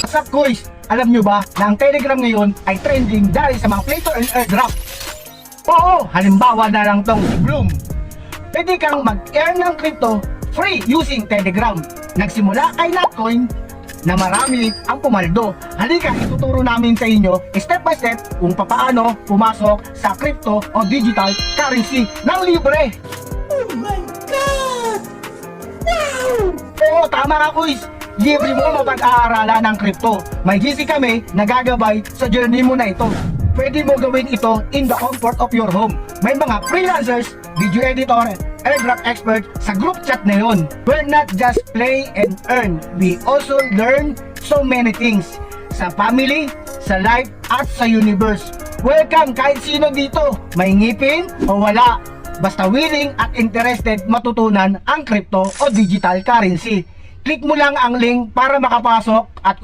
What's up, guys? Alam nyo ba na ang Telegram ngayon ay trending dahil sa mga play to earn airdrop? Oo, halimbawa na lang tong si Bloom. Pwede kang mag-earn ng crypto free using Telegram. Nagsimula kay Notcoin na marami ang pumaldo. Halika, ituturo namin sa inyo step by step kung paano pumasok sa crypto o digital currency ng libre. Oh my God! Wow! Oo, tama ka, guys. Libre mo mapag-aaralan ng crypto. May GC kami na gagabay sa journey mo na ito. Pwede mo gawin ito in the comfort of your home. May mga freelancers, video editor, airdrop expert sa group chat na yun. We're not just play and earn. We also learn so many things. Sa family, sa life, at sa universe. Welcome kahit sino dito. May ngipin o wala. Basta willing at interested matutunan ang crypto o digital currency. Click mo lang ang link para makapasok at